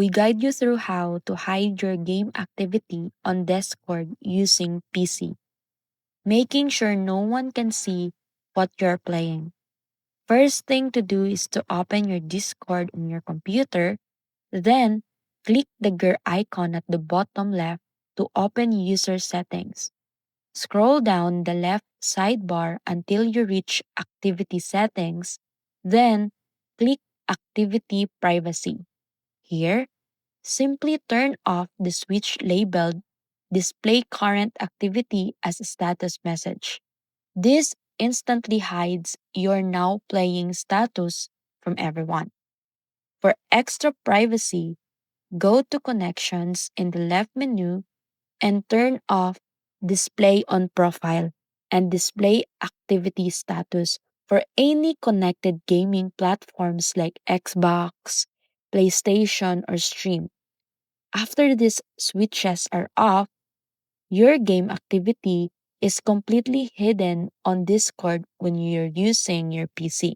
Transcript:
We guide you through how to hide your game activity on Discord using PC, making sure no one can see what you're playing. First thing to do is to open your Discord on your computer, then click the gear icon at the bottom left to open user settings. Scroll down the left sidebar until you reach activity settings, then click activity privacy. Here, simply turn off the switch labeled display current activity as a status message. This instantly hides your now playing status from everyone. For extra privacy, go to Connections in the left menu and turn off Display on Profile and Display Activity Status for any connected gaming platforms like Xbox, PlayStation, or Stream. After these switches are off, your game activity is completely hidden on Discord when you're using your PC.